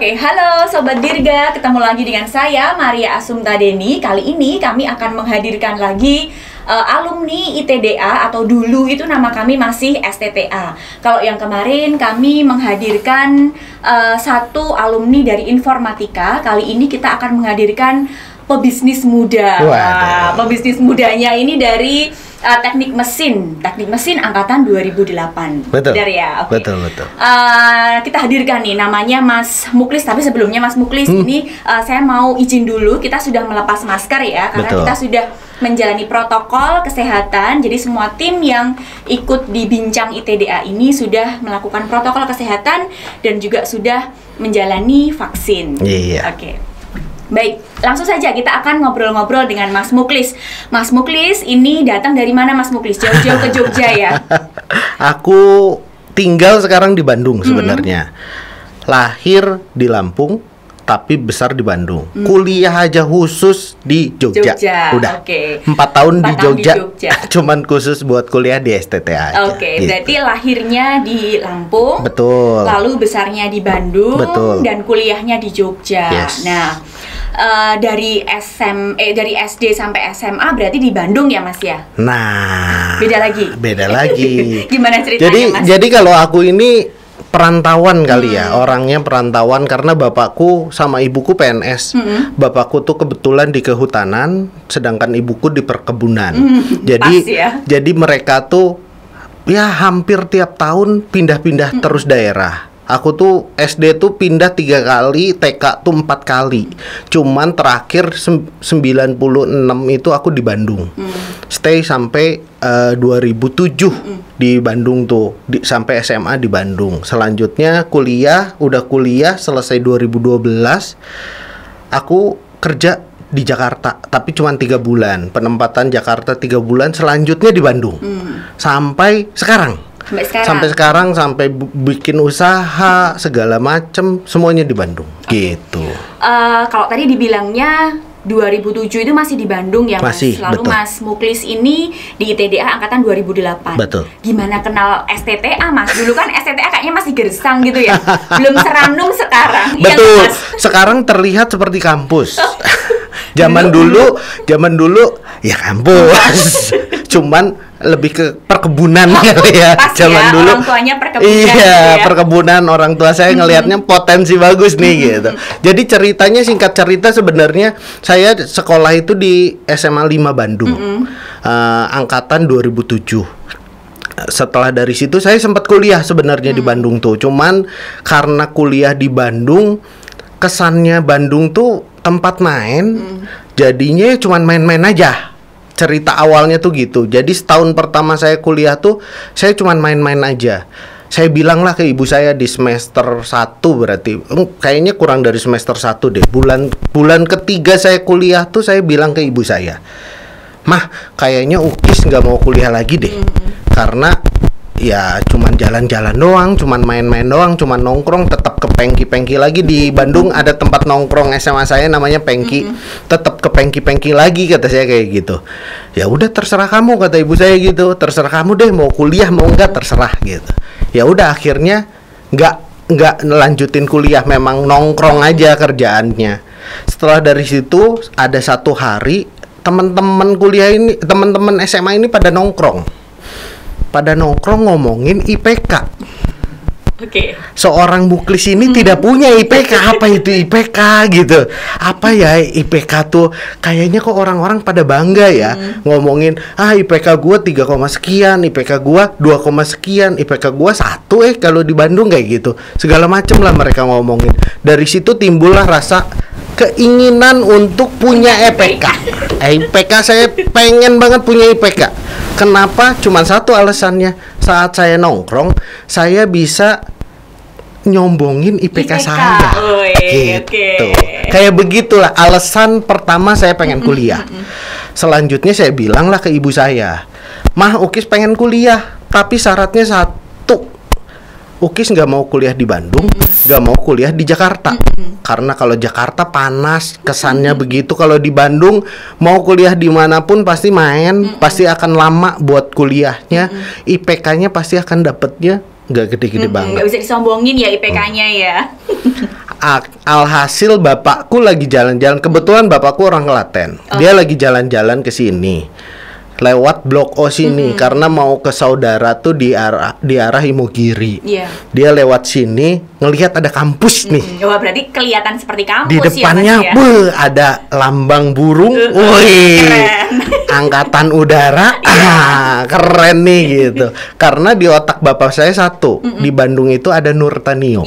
Oke, halo Sobat Dirga, ketemu lagi dengan saya Maria Asumta Deni. Kali ini kami akan menghadirkan lagi alumni ITDA, atau dulu itu nama kami masih STTA. Kalau yang kemarin kami menghadirkan satu alumni dari informatika, kali ini kita akan menghadirkan pebisnis muda. Wah, pebisnis mudanya ini dari teknik mesin angkatan 2008. Betul. Benar ya? Okay. Betul. Kita hadirkan nih namanya Mas Muklis. Tapi sebelumnya Mas Muklis ini saya mau izin dulu, kita sudah melepas masker ya, karena Betul. kita sudah menjalani protokol kesehatan. Jadi semua tim yang ikut di Bincang ITDA ini sudah melakukan protokol kesehatan dan juga sudah menjalani vaksin. Iya. Oke. Baik, langsung saja kita akan ngobrol-ngobrol dengan Mas Muklis. Mas Muklis ini datang dari mana Mas Muklis? Jauh-jauh ke Jogja ya? Aku tinggal sekarang di Bandung sebenarnya. Lahir di Lampung, tapi besar di Bandung. Kuliah aja khusus di Jogja. Udah. Okay. 4 tahun di Jogja. Cuman khusus buat kuliah di STTA aja. Oke, gitu. Berarti lahirnya di Lampung. Betul. Lalu besarnya di Bandung. Betul. Dan kuliahnya di Jogja. Yes. Nah, dari SD sampai SMA berarti di Bandung ya Mas ya? Nah, beda lagi. Gimana ceritanya Mas? Jadi kalau aku ini perantauan kali ya, orangnya perantauan karena bapakku sama ibuku PNS. Bapakku tuh kebetulan di kehutanan, sedangkan ibuku di perkebunan. Jadi mereka tuh ya hampir tiap tahun pindah-pindah terus daerah. Aku tuh SD tuh pindah 3 kali, TK tuh 4 kali. Cuman terakhir 96 itu aku di Bandung. Stay sampai 2007 di Bandung tuh, sampai SMA di Bandung. Selanjutnya udah kuliah selesai 2012. Aku kerja di Jakarta, tapi cuma 3 bulan. Penempatan Jakarta 3 bulan, selanjutnya di Bandung. Sampai sekarang. Sampai bikin usaha segala macem, semuanya di Bandung. Gitu. Kalau tadi dibilangnya 2007 itu masih di Bandung ya Mas? Masih, lalu betul. Mas Muklis ini di ITDA angkatan 2008. Betul. Gimana kenal STTA Mas? Dulu kan STTA kayaknya masih gersang gitu ya. Belum seranum sekarang. Betul. Iya, Mas? Sekarang terlihat seperti kampus. Zaman dulu ya kampus. Cuman lebih ke perkebunan kali ya. Pas Zaman ya, dulu orang tuanya perkebunan. Iya, gitu ya. perkebunan, orang tua saya ngelihatnya potensi bagus nih gitu. Jadi ceritanya, singkat cerita, sebenarnya saya sekolah itu di SMA 5 Bandung. Angkatan 2007. Setelah dari situ saya sempat kuliah sebenarnya di Bandung tuh. Cuman karena kuliah di Bandung, kesannya Bandung tuh tempat main, jadinya cuman main-main aja. Cerita awalnya tuh gitu. Jadi setahun pertama saya kuliah tuh saya cuman main-main aja. Saya bilang lah ke ibu saya di semester 1, berarti kayaknya kurang dari semester 1 deh. Bulan ketiga saya kuliah tuh saya bilang ke ibu saya, "Mah, kayaknya Ukis nggak mau kuliah lagi deh." Karena ya cuman jalan-jalan doang, cuman main-main doang, cuman nongkrong, tetap ke Pengki lagi. Di Bandung ada tempat nongkrong SMA saya namanya Pengki. Tetap ke Pengki lagi, kata saya kayak gitu. Ya udah, terserah kamu, kata ibu saya gitu. Terserah kamu deh, mau kuliah mau enggak, terserah gitu. Ya udah, akhirnya nggak lanjutin kuliah, memang nongkrong aja kerjaannya. Setelah dari situ ada satu hari teman-teman SMA ini pada nongkrong ngomongin IPK. Oke. Seorang Muklis ini tidak punya IPK. Apa itu IPK gitu? Apa ya IPK tuh? Kayaknya kok orang-orang pada bangga ya ngomongin, IPK gua 3, sekian, IPK gua 2, sekian, IPK gua 1 kalau di Bandung kayak gitu. Segala macem lah mereka ngomongin. Dari situ timbullah rasa keinginan untuk punya IPK. IPK saya pengen banget punya IPK. Kenapa? Cuma satu alasannya. Saat saya nongkrong, saya bisa nyombongin IPK saya. Gitu. Kayak begitulah alasan pertama saya pengen kuliah. Selanjutnya saya bilang lah ke ibu saya, "Mah, Ukis pengen kuliah, tapi syaratnya satu. Ukis nggak mau kuliah di Bandung, nggak mau kuliah di Jakarta. Karena kalau Jakarta panas, kesannya begitu. Kalau di Bandung mau kuliah dimanapun pasti main, pasti akan lama buat kuliahnya. IPK-nya pasti akan dapetnya nggak gede-gede banget. Nggak bisa disombongin ya IPK-nya ya. Alhasil bapakku lagi jalan-jalan, kebetulan bapakku orang Klaten. Dia lagi jalan-jalan ke sini. Lewat Blok O sini karena mau ke saudara tuh di arah Imogiri. Dia lewat sini ngelihat ada kampus nih. Wah, berarti kelihatan seperti kampus di depannya ya, Mas, ya? Ada lambang burung. Wih, angkatan udara. Keren nih gitu. Karena di otak bapak saya satu, di Bandung itu ada Nurtanio.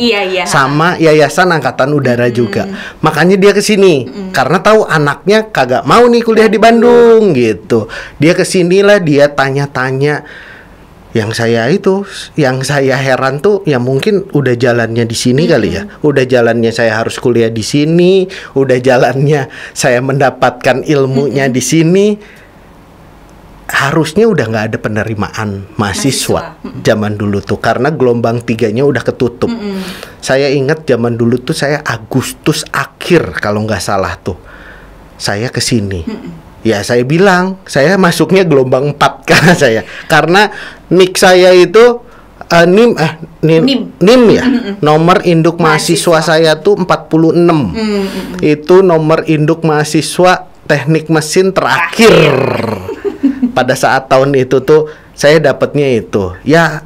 Sama Yayasan Angkatan Udara juga. Makanya dia ke sini karena tahu anaknya kagak mau nih kuliah di Bandung gitu. Dia kesinilah, dia tanya-tanya. Yang saya heran tuh, ya mungkin udah jalannya di sini kali ya. Udah jalannya saya harus kuliah di sini, udah jalannya saya mendapatkan ilmunya di sini. Harusnya udah nggak ada penerimaan mahasiswa zaman dulu tuh, karena gelombang 3-nya udah ketutup. Saya ingat zaman dulu tuh saya Agustus akhir kalau nggak salah tuh saya kesini. Ya saya bilang, saya masuknya gelombang 4 karena nik saya itu NIM ya. Nomor induk mahasiswa saya tuh 46. Itu nomor induk mahasiswa teknik mesin terakhir. Pada saat tahun itu tuh saya dapatnya itu. Ya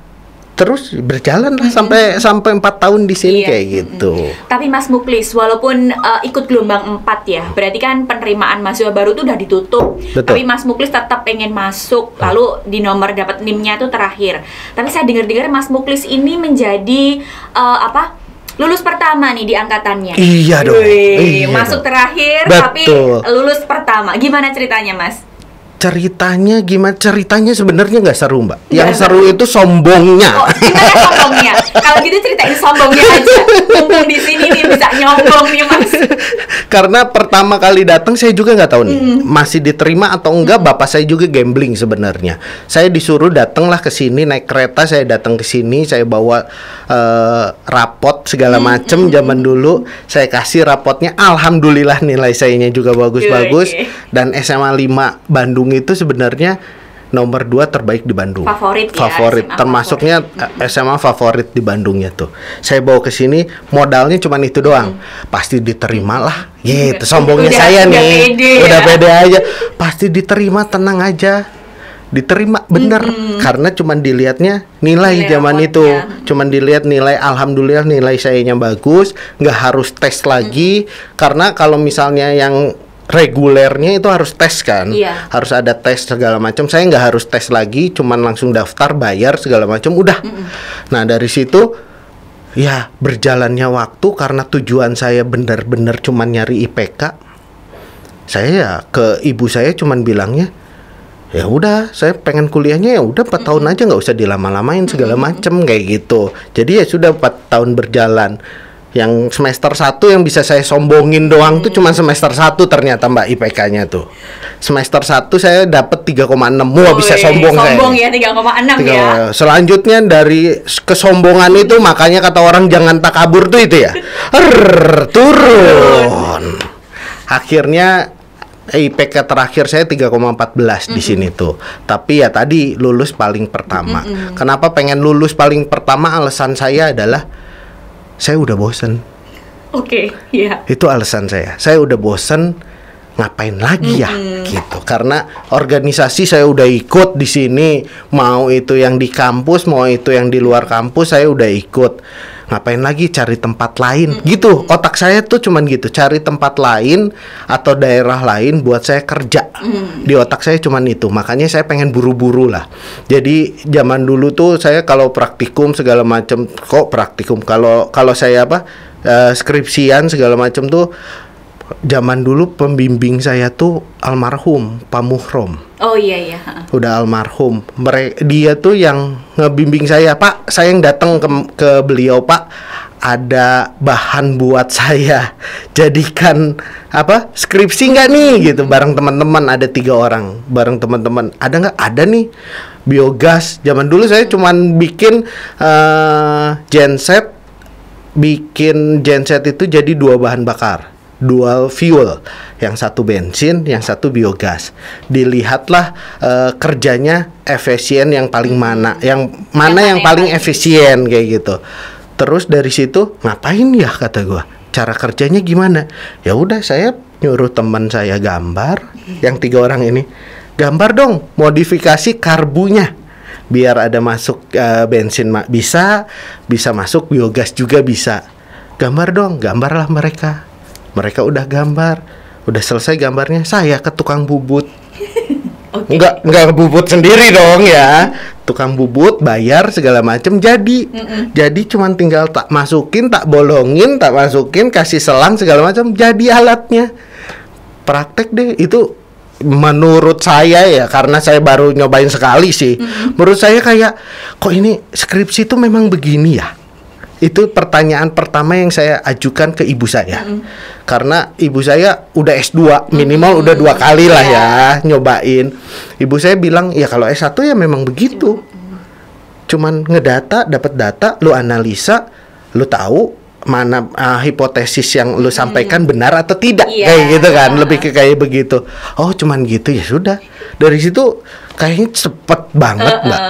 terus berjalan lah sampai 4 tahun di sini kayak gitu. Tapi Mas Muklis, walaupun ikut gelombang 4 ya, berarti kan penerimaan mahasiswa baru tuh udah ditutup. Tapi Mas Muklis tetap pengen masuk, lalu di nomor dapat NIM-nya tuh terakhir. Tapi saya dengar-dengar Mas Muklis ini menjadi lulus pertama nih di angkatannya. Iya dong. Masuk terakhir. Betul. Tapi lulus pertama. Gimana ceritanya, Mas? Ceritanya gimana? Ceritanya sebenarnya nggak seru, Mbak. Yang seru itu sombongnya. Gimana sombongnya? Kalau gitu ceritain sombongnya aja. Mumpung di sini nih bisa nyombong nih, Mas. Karena pertama kali datang saya juga nggak tahu nih masih diterima atau enggak. Bapak saya juga gambling sebenarnya. Saya disuruh datanglah ke sini naik kereta. Saya datang ke sini, saya bawa rapot segala macem zaman dulu. Saya kasih rapotnya. Alhamdulillah nilai sayanya juga bagus-bagus. Dan SMA 5 Bandung itu sebenarnya nomor 2 terbaik di Bandung. Favorit. Termasuknya SMA favorit di Bandungnya tuh. Saya bawa ke sini, modalnya cuma itu doang. Pasti diterima lah. Gitu, sombongnya saya nih. Udah pede aja. Pasti diterima, tenang aja. Diterima bener. Karena cuma dilihatnya nilai zaman itu. Cuman dilihat nilai, alhamdulillah nilai sayanya bagus, nggak harus tes lagi. Karena kalau misalnya yang regulernya itu harus tes kan, harus ada tes segala macam. Saya nggak harus tes lagi, cuman langsung daftar, bayar segala macam, udah. Nah dari situ ya berjalannya waktu, karena tujuan saya benar-benar cuman nyari IPK. Saya ya ke ibu saya cuman bilangnya, ya udah saya pengen kuliahnya ya udah 4 tahun aja, nggak usah dilama-lamain segala macam kayak gitu. Jadi ya sudah 4 tahun berjalan. Yang semester 1 yang bisa saya sombongin doang tuh cuma semester 1 ternyata, Mbak, IPK-nya tuh. Semester 1 saya dapat 3,6. Wah, bisa sombong saya. Sombong ya 3,6 ya. Selanjutnya dari kesombongan itu, makanya kata orang jangan takabur tuh itu ya. Turun. Akhirnya IPK terakhir saya 3,14 di sini tuh. Tapi ya tadi lulus paling pertama. Kenapa pengen lulus paling pertama? Alasan saya adalah saya udah bosen. Itu alasan saya. Saya udah bosen, ngapain lagi ya gitu. Karena organisasi saya udah ikut di sini, mau itu yang di kampus, mau itu yang di luar kampus, saya udah ikut. Ngapain lagi cari tempat lain gitu. Otak saya tuh cuman gitu, cari tempat lain atau daerah lain buat saya kerja. Di otak saya cuman itu. Makanya saya pengen buru-buru lah. Jadi zaman dulu tuh saya kalau praktikum segala macam, kalau saya skripsian segala macam tuh, zaman dulu pembimbing saya tuh almarhum Pak Muhrom. Oh iya. Udah almarhum. Dia tuh yang ngebimbing saya, Pak. Saya yang datang ke beliau, Pak. Ada bahan buat saya jadikan skripsi nggak nih gitu, bareng teman-teman. Ada 3 orang bareng teman-teman. Ada nggak? Ada nih, biogas. Zaman dulu saya cuman bikin genset. Bikin genset itu jadi 2 bahan bakar, dual fuel, yang satu bensin, yang satu biogas. Dilihatlah kerjanya efisien yang paling mana, yang paling efisien kayak gitu. Terus dari situ ngapain ya kata gue, cara kerjanya gimana? Ya udah, saya nyuruh teman saya gambar, yang 3 orang ini, gambar dong modifikasi karbunya biar ada masuk bensin bisa masuk biogas juga bisa. Gambar dong, gambarlah mereka. Mereka udah gambar, udah selesai gambarnya, saya ke tukang bubut. Okay. Enggak bubut sendiri dong ya. Tukang bubut bayar segala macam jadi. Jadi cuman tinggal tak masukin, tak bolongin, tak masukin, kasih selang segala macam jadi alatnya. Praktek deh itu. Menurut saya ya, karena saya baru nyobain sekali sih. Menurut saya kayak, kok ini skripsi itu memang begini ya? Itu pertanyaan pertama yang saya ajukan ke ibu saya. Karena ibu saya udah S2, minimal udah 2 kali lah ya nyobain. Ibu saya bilang, ya kalau S1 ya memang begitu. Cuman ngedata, dapat data, lu analisa, lu tahu mana hipotesis yang lu sampaikan benar atau tidak. Kayak gitu kan, lebih ke kayak begitu. Oh, cuman gitu, ya sudah. Dari situ kayaknya cepet banget, Mbak.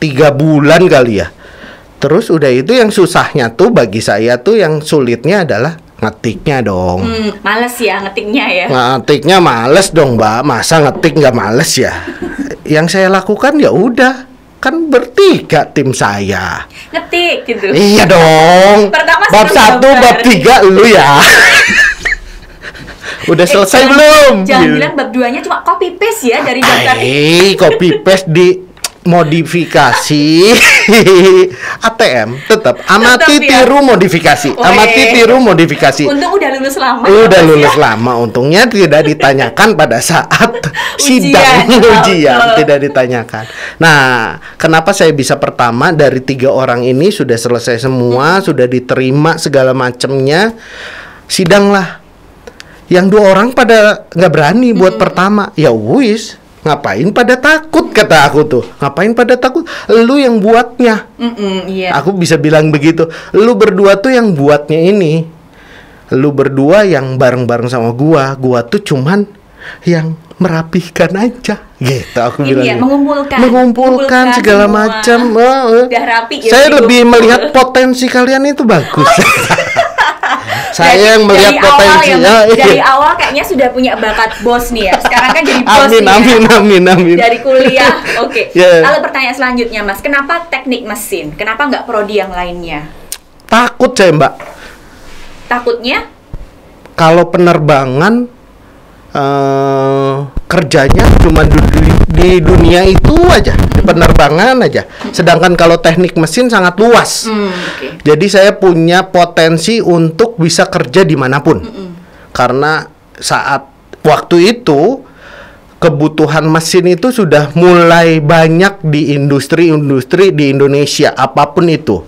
3 bulan kali ya. Terus udah itu yang susahnya tuh bagi saya tuh, yang sulitnya adalah ngetiknya dong. Males ya ngetiknya ya. Ngetiknya males dong, Mbak. Masa ngetik nggak males ya? Yang saya lakukan ya udah, kan bertiga tim saya. Ngetik gitu. Iya dong. Pertama bab 1, bab 3 lu ya. Udah selesai belum? Jangan bilang bab 2-nya cuma copy paste ya dari daftar. Copy paste di modifikasi ATM tetap amati tiru modifikasi. Amati tiru modifikasi. Untung udah lulus lama. Udah lulus lama. Untungnya tidak ditanyakan pada saat sidang ujian, tidak ditanyakan. Nah, kenapa saya bisa pertama dari 3 orang ini sudah selesai semua, sudah diterima segala macamnya. Sidang lah. Yang 2 orang pada nggak berani buat pertama. Ya wis. Ngapain pada takut, kata aku tuh. Ngapain pada takut? Lu yang buatnya. Aku bisa bilang begitu. Lu berdua tuh yang buatnya ini. Lu berdua yang bareng-bareng sama gua. Gua tuh cuman yang merapihkan aja. Gitu aku bilang. Ya, mengumpulkan segala macam. Udah rapi. Saya lebih melihat potensi kalian itu bagus. Saya yang melihat potensinya. Dari awal kayaknya sudah punya bakat bos nih ya. Sekarang kan jadi bos. Amin. Dari kuliah. Oke. Lalu pertanyaan selanjutnya, Mas, kenapa teknik mesin? Kenapa nggak prodi yang lainnya? Takut saya, Mbak. Takutnya? Kalau penerbangan kerjanya cuma di dunia itu aja, di penerbangan aja. Sedangkan kalau teknik mesin sangat luas. Jadi saya punya potensi untuk bisa kerja dimanapun. Karena saat waktu itu kebutuhan mesin itu sudah mulai banyak di industri-industri di Indonesia, apapun itu.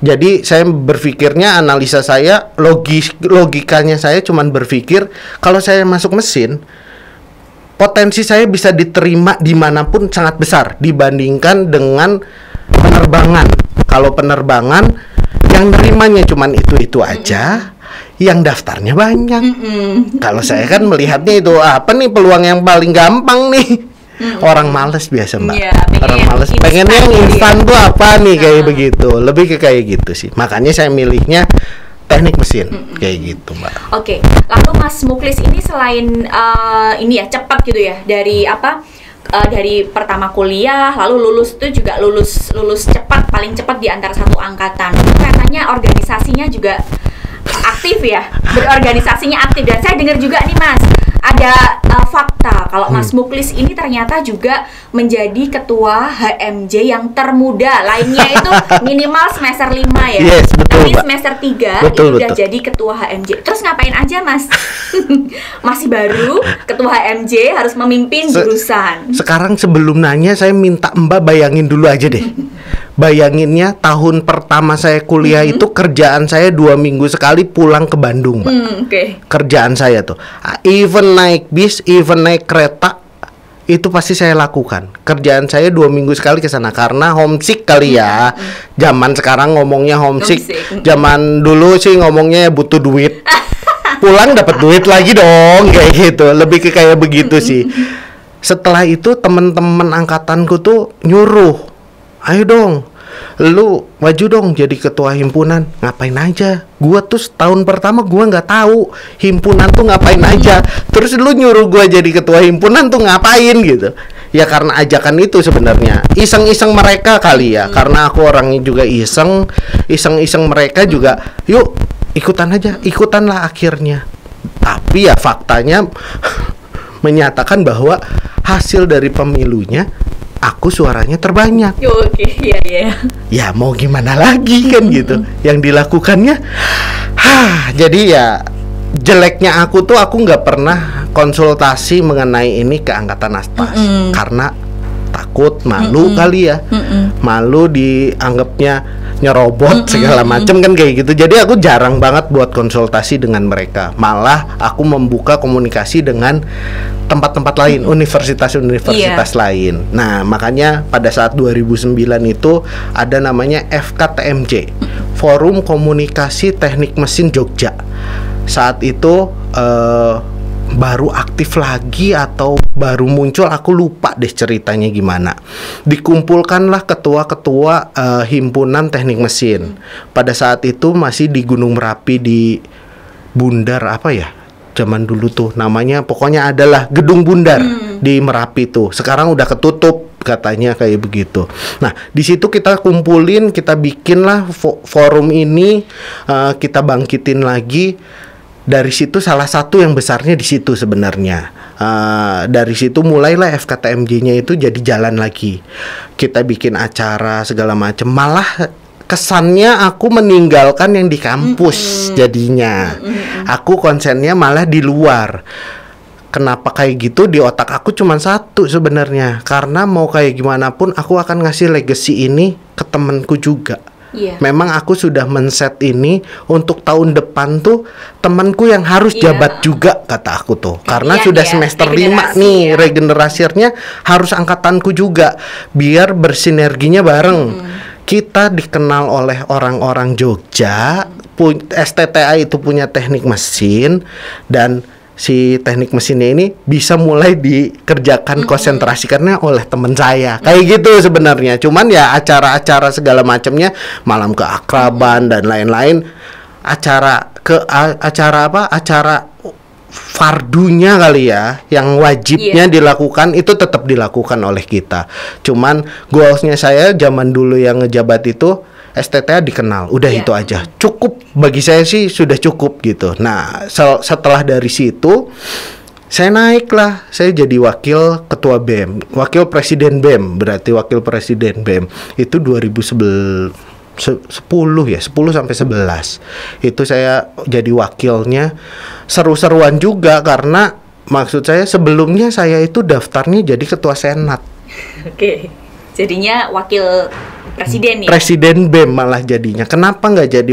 Jadi saya berpikirnya, analisa saya, logikanya saya cuman berpikir, kalau saya masuk mesin, potensi saya bisa diterima dimanapun sangat besar dibandingkan dengan penerbangan. Kalau penerbangan, yang nerimanya cuman itu aja, yang daftarnya banyak. Kalau saya kan melihatnya itu, apa nih peluang yang paling gampang nih? Orang males biasa, Mbak. Orang males pengen yang instan tuh apa nih, kayak begitu. Lebih ke kayak gitu sih. Makanya saya milihnya teknik mesin kayak gitu, Mbak. Oke. Lalu Mas Muklis ini selain ini ya cepat gitu ya, dari apa? Dari pertama kuliah lalu lulus itu juga lulus cepat, paling cepat di antara satu angkatan. Katanya organisasinya juga aktif ya, berorganisasinya aktif. Dan saya dengar juga nih, Mas, ada fakta kalau Mas Muklis ini ternyata juga menjadi ketua HMJ yang termuda. Lainnya itu minimal semester 5 ya. Yes, betul, tapi Mbak. semester 3 betul, udah jadi ketua HMJ. Terus ngapain aja, Mas? Masih baru, ketua HMJ harus memimpin jurusan. Sekarang sebelum nanya, saya minta Mbak bayangin dulu aja deh. Bayanginnya tahun pertama saya kuliah itu kerjaan saya 2 minggu sekali pulang ke Bandung, Mbak. Kerjaan saya tuh, even naik bis, even naik kereta, itu pasti saya lakukan. Kerjaan saya 2 minggu sekali ke sana karena homesick kali ya. Zaman sekarang ngomongnya homesick. Zaman dulu sih ngomongnya butuh duit. Pulang dapat duit lagi dong, kayak gitu. Lebih ke kayak begitu sih. Setelah itu teman-teman angkatanku tuh nyuruh, ayo dong, lu maju dong jadi ketua himpunan. Ngapain aja? Gua tuh tahun pertama gua nggak tahu himpunan tuh ngapain aja. Terus lu nyuruh gua jadi ketua himpunan tuh ngapain gitu. Ya karena ajakan itu sebenarnya. Iseng-iseng mereka kali ya. Karena aku orangnya juga iseng mereka juga. Yuk ikutan aja, ikutanlah akhirnya. Tapi ya faktanya menyatakan bahwa hasil dari pemilunya aku suaranya terbanyak. Oke, iya. Ya mau gimana lagi kan gitu. Yang dilakukannya, jadi ya jeleknya aku tuh aku nggak pernah konsultasi mengenai ini ke angkatan Aspas karena takut, malu kali ya, malu dianggapnya nyerobot segala macam kan kayak gitu. Jadi aku jarang banget buat konsultasi dengan mereka. Malah aku membuka komunikasi dengan tempat-tempat lain, universitas-universitas lain. Nah, makanya pada saat 2009 itu ada namanya FKTMJ, Forum Komunikasi Teknik Mesin Jogja. Saat itu baru aktif lagi atau baru muncul, aku lupa deh ceritanya gimana. Dikumpulkanlah ketua-ketua himpunan teknik mesin. Pada saat itu masih di Gunung Merapi di Bundar apa ya? Zaman dulu tuh namanya pokoknya adalah Gedung Bundar di Merapi tuh. Sekarang udah ketutup katanya kayak begitu. Nah, di situ kita kumpulin, kita bikinlah forum ini, kita bangkitin lagi. Dari situ salah satu yang besarnya di situ sebenarnya. Dari situ mulailah FKTMJ-nya itu jadi jalan lagi. Kita bikin acara segala macam. Malah kesannya aku meninggalkan yang di kampus jadinya. Aku konsennya malah di luar. Kenapa kayak gitu? Di otak aku cuma satu sebenarnya. Karena mau kayak gimana pun aku akan ngasih legacy ini ke temanku juga. Memang aku sudah men-set ini untuk tahun depan tuh temanku yang harus jabat juga kata aku tuh. Karena sudah semester 5 nih, regenerasinya harus angkatanku juga biar bersinerginya bareng. Kita dikenal oleh orang-orang Jogja, STTA itu punya teknik mesin, dan si teknik mesinnya ini bisa mulai dikerjakan konsentrasikannya oleh teman saya kayak gitu sebenarnya. Cuman ya acara-acara segala macamnya, malam keakraban dan lain-lain, acara fardunya kali ya, yang wajibnya dilakukan itu tetap dilakukan oleh kita. Cuman goalsnya saya zaman dulu yang ngejabat itu STTA dikenal, udah itu aja cukup bagi saya sih, sudah cukup gitu. Nah setelah dari situ saya naiklah, saya jadi wakil ketua BEM, wakil presiden BEM, berarti wakil presiden BEM itu 2010 ya, 10 sampai 11 itu saya jadi wakilnya. Seru-seruan juga karena maksud saya sebelumnya saya itu daftarnya jadi ketua senat. Oke, jadinya wakil presiden nih. Presiden BEM malah jadinya. Kenapa nggak jadi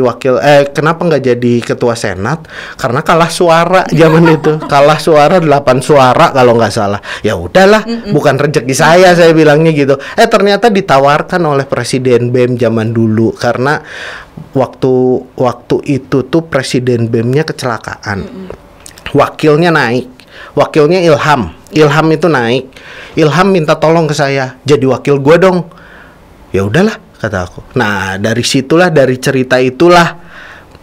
kenapa nggak jadi ketua senat? Karena kalah suara zaman itu. Kalah suara 8 suara kalau nggak salah. Ya udahlah, bukan rezeki saya bilangnya gitu. Ternyata ditawarkan oleh presiden BEM zaman dulu karena waktu itu tuh presiden BEM-nya kecelakaan. Wakilnya naik. Wakilnya Ilham itu naik. Ilham minta tolong ke saya, jadi wakil gua dong. Ya udahlah kata aku. Nah dari situlah, dari cerita itulah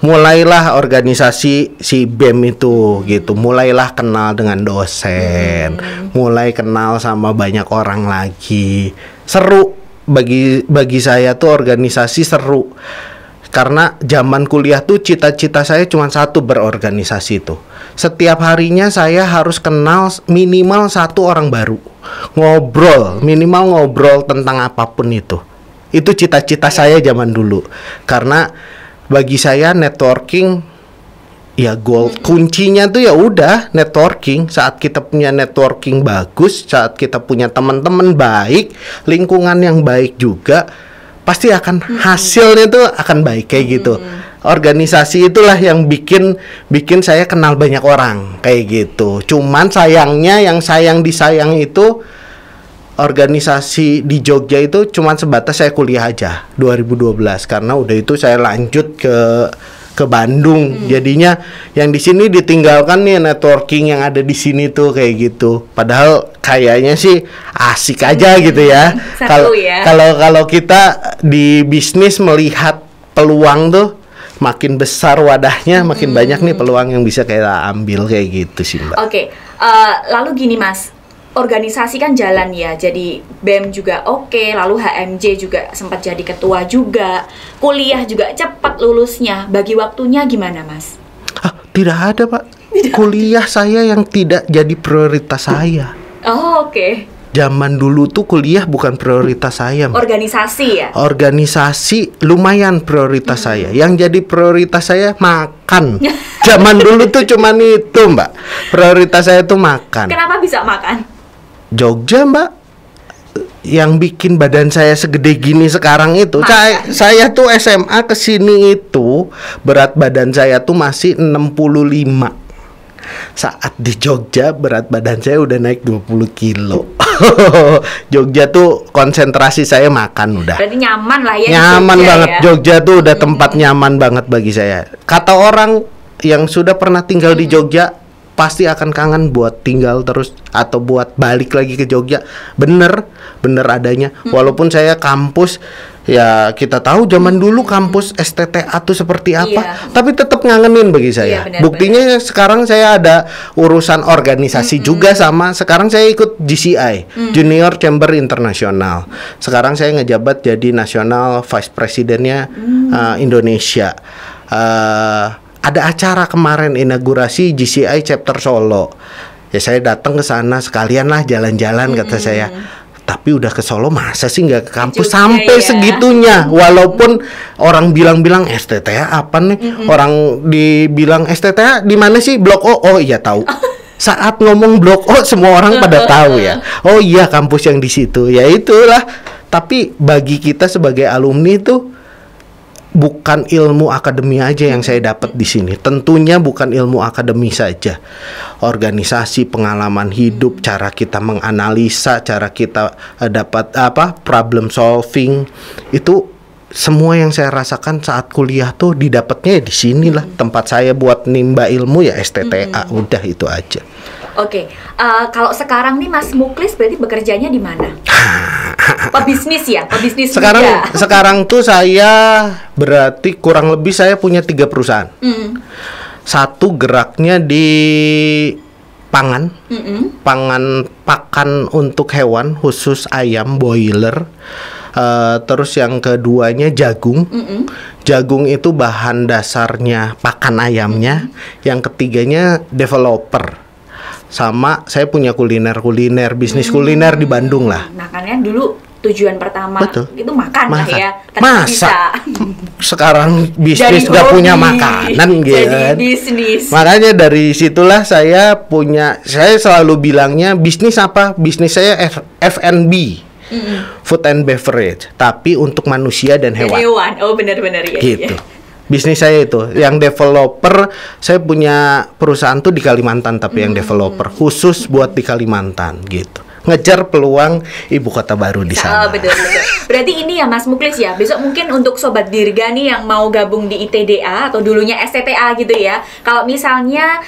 mulailah organisasi si BEM itu gitu. Mulailah kenal dengan dosen, mulai kenal sama banyak orang lagi. Seru bagi saya tuh organisasi seru. Karena zaman kuliah tuh cita-cita saya cuma satu, berorganisasi tuh. Setiap harinya saya harus kenal minimal satu orang baru. Minimal ngobrol tentang apapun itu. Itu cita-cita saya zaman dulu. Karena bagi saya networking ya goal kuncinya tuh ya udah networking. Saat kita punya networking bagus, saat kita punya teman-teman baik, lingkungan yang baik juga, pasti akan hasilnya tuh akan baik kayak gitu. Organisasi itulah yang bikin saya kenal banyak orang kayak gitu. Cuman sayangnya yang disayang itu organisasi di Jogja itu cuma sebatas saya kuliah aja 2012, karena udah itu saya lanjut ke ke Bandung. Jadinya yang di sini ditinggalkan nih networking yang ada di sini tuh kayak gitu. Padahal kayaknya sih asik aja gitu ya. Seru ya. Kalau kita di bisnis melihat peluang tuh makin besar wadahnya, makin banyak nih peluang yang bisa kita ambil kayak gitu sih, Mbak. Oke, lalu gini Mas, organisasi kan jalan ya, jadi BEM juga oke, lalu HMJ juga sempat jadi ketua juga, kuliah juga cepat lulusnya, bagi waktunya gimana Mas? Tidak ada, Pak. Kuliah saya yang tidak jadi prioritas saya. Oh, oke. Zaman dulu tuh kuliah bukan prioritas saya, Mbak. Organisasi ya? Organisasi lumayan prioritas saya. Yang jadi prioritas saya makan. Zaman dulu tuh cuman itu, Mbak. Prioritas saya tuh makan. Kenapa bisa makan? Jogja, Mbak. Yang bikin badan saya segede gini sekarang itu, saya tuh SMA ke sini itu berat badan saya tuh masih 65. Saat di Jogja berat badan saya udah naik 20 kilo. Jogja tuh konsentrasi saya makan udah. Berarti nyaman lah ya. Nyaman Jogja banget ya? Jogja tuh udah tempat nyaman banget bagi saya. Kata orang yang sudah pernah tinggal di Jogja pasti akan kangen buat tinggal terus atau buat balik lagi ke Jogja. Bener adanya. Walaupun saya kampus, ya kita tahu zaman dulu kampus STTA tuh seperti apa, tapi tetap ngangenin bagi saya. Benar, Buktinya sekarang saya ada urusan organisasi juga, sama sekarang saya ikut GCI, Junior Chamber Internasional. Sekarang saya ngejabat jadi National Vice Presidennya Indonesia. Ada acara kemarin inaugurasi GCI chapter Solo. Ya saya datang ke sana sekalian lah jalan-jalan kata saya. Tapi udah ke Solo masa sih nggak ke kampus Juga sampai ya. segitunya. Walaupun orang bilang-bilang STTA apa nih? Orang dibilang STTA di mana sih? Blok O. Oh iya tahu. Saat ngomong Blok O semua orang pada tahu ya. Oh iya kampus yang di situ. Ya itulah. Tapi bagi kita sebagai alumni tuh bukan ilmu akademi aja yang saya dapat di sini. Tentunya bukan ilmu akademi saja. Organisasi, pengalaman hidup, cara kita menganalisa, cara kita dapat problem solving, itu semua yang saya rasakan saat kuliah tuh didapatnya di sinilah. Tempat saya buat nimba ilmu ya STTA. Udah itu aja. Oke, kalau sekarang nih Mas Muklis berarti bekerjanya di mana? Pebisnis ya, pebisnis juga. Sekarang tuh saya berarti kurang lebih saya punya 3 perusahaan. Satu geraknya di pangan, pakan untuk hewan khusus ayam boiler. Terus yang keduanya jagung. Jagung itu bahan dasarnya pakan ayamnya. Yang ketiganya developer. Sama saya punya kuliner bisnis kuliner di Bandung lah. Makanya dulu tujuan pertama itu makan lah ya. Masa bisa. Sekarang bisnis gak punya makanan gitu. Jadi bisnis. Makanya dari situlah saya selalu bilangnya bisnis apa? Bisnis saya F&B. Food and beverage, tapi untuk manusia dan hewan. Oh benar-benar ya. Gitu. Bisnis saya itu, yang developer, saya punya perusahaan tuh di Kalimantan, tapi yang developer khusus buat di Kalimantan gitu. Ngejar peluang ibu kota baru di sana. Betul. Berarti ini ya Mas Muklis ya. Besok mungkin untuk Sobat Dirga nih yang mau gabung di ITDA atau dulunya STTA gitu ya. Kalau misalnya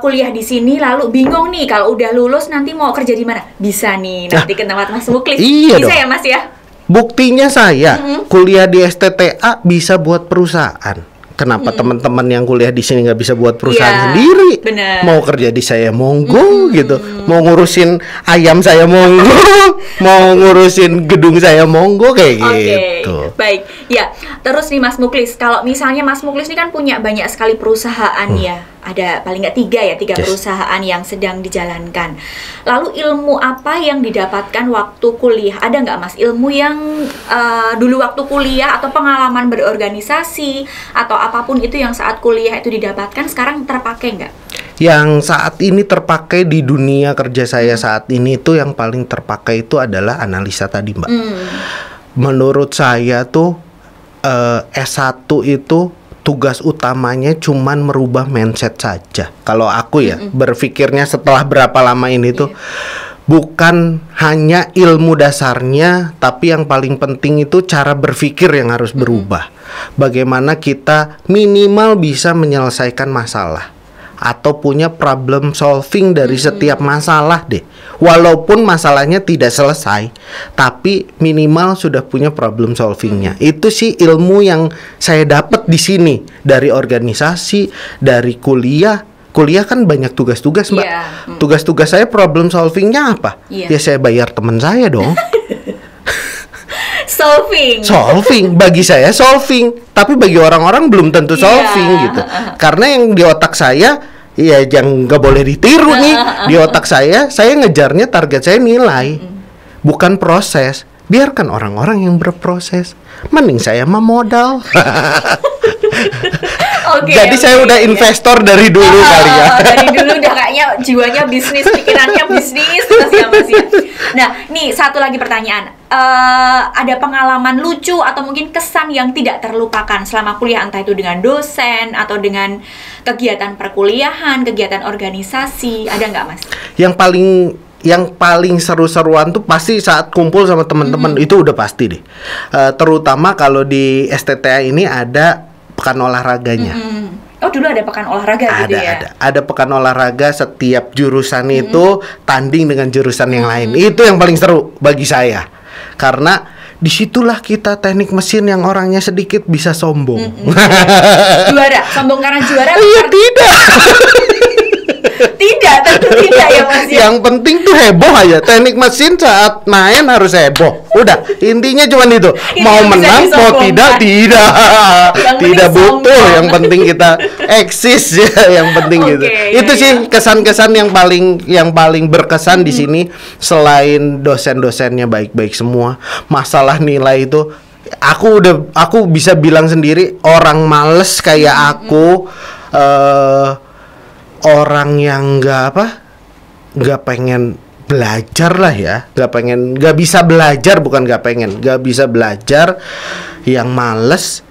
kuliah di sini lalu bingung nih kalau udah lulus nanti mau kerja di mana? Bisa nih nanti ke tempat Mas Muklis. Iya bisa dong. Ya Mas ya? Buktinya saya kuliah di STTA bisa buat perusahaan. Kenapa teman-teman yang kuliah di sini nggak bisa buat perusahaan sendiri? Bener. Mau kerja di saya monggo gitu. Mau ngurusin ayam saya monggo. Mau ngurusin gedung saya monggo kayak gitu. Baik. Ya, terus nih Mas Muklis, kalau misalnya Mas Muklis ini kan punya banyak sekali perusahaan ya. Ada paling nggak 3 perusahaan yang sedang dijalankan. Lalu ilmu apa yang didapatkan waktu kuliah? Ada nggak Mas ilmu yang dulu waktu kuliah atau pengalaman berorganisasi atau apapun itu yang saat kuliah itu didapatkan sekarang terpakai nggak? Yang saat ini terpakai di dunia kerja saya saat ini itu yang paling terpakai itu adalah analisa tadi, Mbak. Menurut saya tuh S1 itu tugas utamanya cuman merubah mindset saja. Kalau aku ya berpikirnya setelah berapa lama ini tuh bukan hanya ilmu dasarnya, tapi yang paling penting itu cara berpikir yang harus berubah. Bagaimana kita minimal bisa menyelesaikan masalah atau punya problem solving dari setiap masalah deh. Walaupun masalahnya tidak selesai, tapi minimal sudah punya problem solvingnya. Itu sih ilmu yang saya dapat di sini dari organisasi, dari kuliah. Kuliah kan banyak tugas-tugas, Mbak. Tugas-tugas saya problem solvingnya apa? Ya saya bayar teman saya dong. Solving bagi saya solving, tapi bagi orang-orang belum tentu solving gitu. Karena yang di otak saya, ya yang nggak boleh ditiru nih. Di otak saya ngejarnya target saya nilai, bukan proses. Biarkan orang-orang yang berproses. Mending saya mah modal. Jadi saya udah investor dari dulu kali ya. Dari dulu udah kayaknya jiwanya bisnis, pikirannya bisnis terus ya Mas ya. Nah, nih satu lagi pertanyaan. Ada pengalaman lucu atau mungkin kesan yang tidak terlupakan selama kuliah, entah itu dengan dosen atau dengan kegiatan perkuliahan, kegiatan organisasi, ada nggak Mas? Yang paling seru-seruan tuh pasti saat kumpul sama teman-teman, itu udah pasti deh. Terutama kalau di STTA ini ada pekan olahraganya. Oh, dulu ada pekan olahraga gitu ya? Ada pekan olahraga, setiap jurusan itu tanding dengan jurusan yang lain. Itu yang paling seru bagi saya. Karena disitulah kita teknik mesin yang orangnya sedikit bisa sombong. Juara? Sombong karena juara? Iya, tidak. Tidak, tentu tidak ya Mas ya. Yang penting tuh heboh aja. Teknik mesin saat main harus heboh. Udah, intinya cuma itu. Mau menang, mau tidak. Tidak butuh. Yang penting kita eksis ya. Yang penting gitu. Itu sih kesan-kesan yang paling berkesan di sini. Selain dosen-dosennya baik-baik semua, masalah nilai itu aku bisa bilang sendiri, orang males kayak aku, orang yang nggak pengen belajar lah ya, nggak bisa belajar, yang males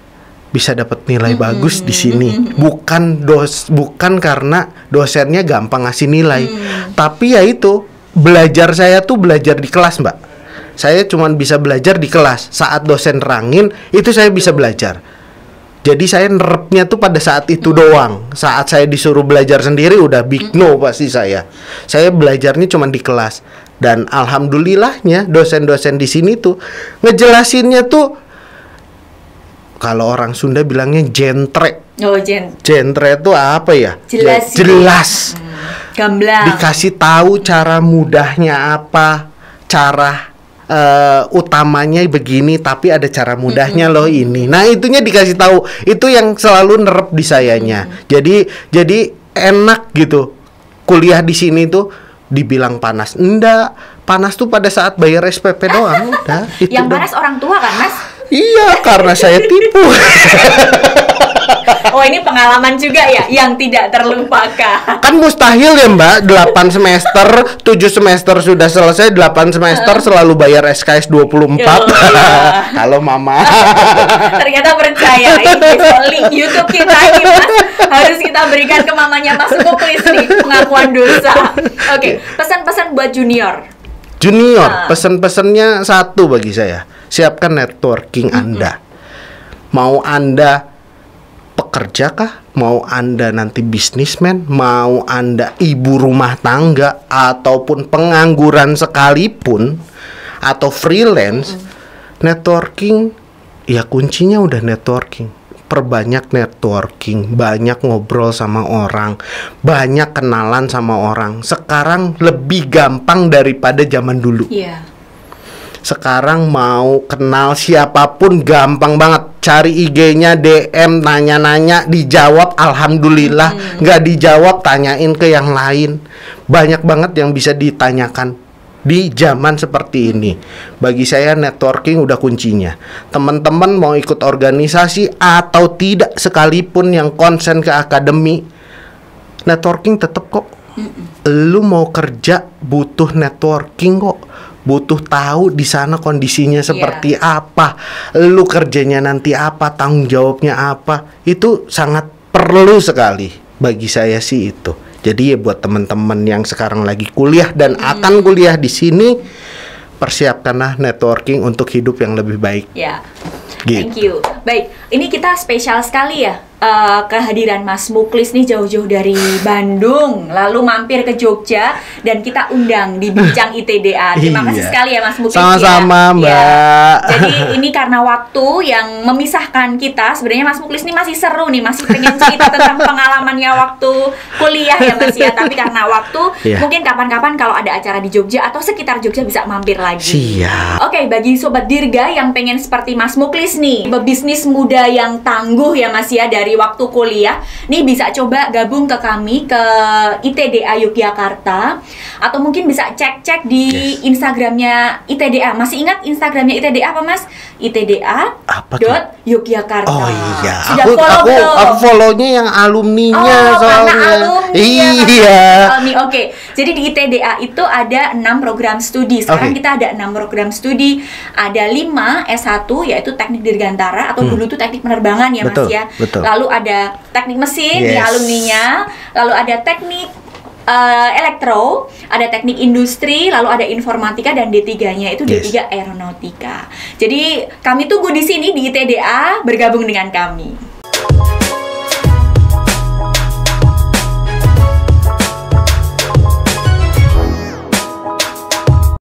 bisa dapat nilai bagus di sini. Bukan karena dosennya gampang ngasih nilai, tapi ya itu, belajar saya tuh belajar di kelas, Mbak. Saya cuma bisa belajar di kelas. Saat dosen nerangin, itu saya bisa belajar. Jadi saya nerapnya tuh pada saat itu doang. Saat saya disuruh belajar sendiri udah big no pasti saya. Saya belajarnya cuma di kelas. Dan alhamdulillahnya dosen-dosen di sini tuh ngejelasinnya tuh, kalau orang Sunda bilangnya jentre. Jentre itu apa ya? Jelas. Gamblang. Dikasih tahu cara mudahnya apa, cara utamanya begini, tapi ada cara mudahnya loh ini. Nah, itunya dikasih tahu. Itu yang selalu nerep di sayanya. Jadi enak gitu. Kuliah di sini tuh dibilang panas. Enggak, panas tuh pada saat bayar SPP doang udah. Itu yang panas orang tua kan, Mas? Iya, karena saya tipu. Oh, ini pengalaman juga ya yang tidak terlupakan. Kan mustahil ya, Mbak, 8 semester, 7 semester sudah selesai, 8 semester selalu bayar SKS 24. Kalau Mama. Ternyata percaya. Ini link YouTube kita ini, Mas. Harus kita berikan ke mamanya Mas Muklis nih, pengakuan dosa. Oke, pesan-pesan buat junior. Pesan-pesannya satu bagi saya. Siapkan networking Anda. Mau Anda pekerja kah? Mau Anda nanti bisnismen? Mau Anda ibu rumah tangga? Ataupun pengangguran sekalipun? Atau freelance? Networking, ya kuncinya udah networking. Perbanyak networking, banyak ngobrol sama orang, banyak kenalan sama orang. Sekarang lebih gampang daripada zaman dulu. Sekarang mau kenal siapapun gampang banget. Cari IG-nya, DM, nanya-nanya, dijawab, alhamdulillah. Nggak dijawab, tanyain ke yang lain. Banyak banget yang bisa ditanyakan di zaman seperti ini. Bagi saya networking udah kuncinya. Teman-teman mau ikut organisasi atau tidak sekalipun yang konsen ke akademi, networking tetap kok. Lu mau kerja butuh networking kok. Butuh tahu di sana kondisinya seperti apa, lu kerjanya nanti apa, tanggung jawabnya apa. Itu sangat perlu sekali bagi saya sih itu. Jadi ya buat teman-teman yang sekarang lagi kuliah dan akan kuliah di sini, persiapkanlah networking untuk hidup yang lebih baik. Ya. Gitu. Thank you. Baik, ini kita spesial sekali ya, kehadiran Mas Muklis nih jauh-jauh dari Bandung, lalu mampir ke Jogja dan kita undang di Bincang ITDA. Terima kasih sekali ya Mas Muklis. Sama-sama, ya. Mbak. Ya. Jadi ini karena waktu yang memisahkan kita, sebenarnya Mas Muklis nih masih seru nih, masih pengen cerita tentang pengalamannya waktu kuliah ya Mas ya. Tapi karena waktu, mungkin kapan-kapan kalau ada acara di Jogja atau sekitar Jogja bisa mampir lagi. Siap. Oke, bagi Sobat Dirga yang pengen seperti Mas Muklis nih, pebisnis muda yang tangguh ya Mas ya dari waktu kuliah, nih bisa coba gabung ke kami ke ITDA Yogyakarta, atau mungkin bisa cek-cek di Instagramnya ITDA. Masih ingat Instagramnya ITDA apa Mas? ITDA Yogyakarta. Oh iya, sudah aku follow-nya yang alumninya soalnya. Iya. Oke. Jadi di ITDA itu ada 6 program studi. Sekarang kita ada 6 program studi. Ada 5 S1 yaitu teknik dirgantara atau dulu tuh teknik penerbangan ya Mas ya. Betul. Lalu ada teknik mesin di alumninya. Lalu ada teknik elektro, ada teknik industri, lalu ada informatika, dan D3-nya itu D3 aeronautika. Jadi kami tunggu di sini di ITDA, bergabung dengan kami.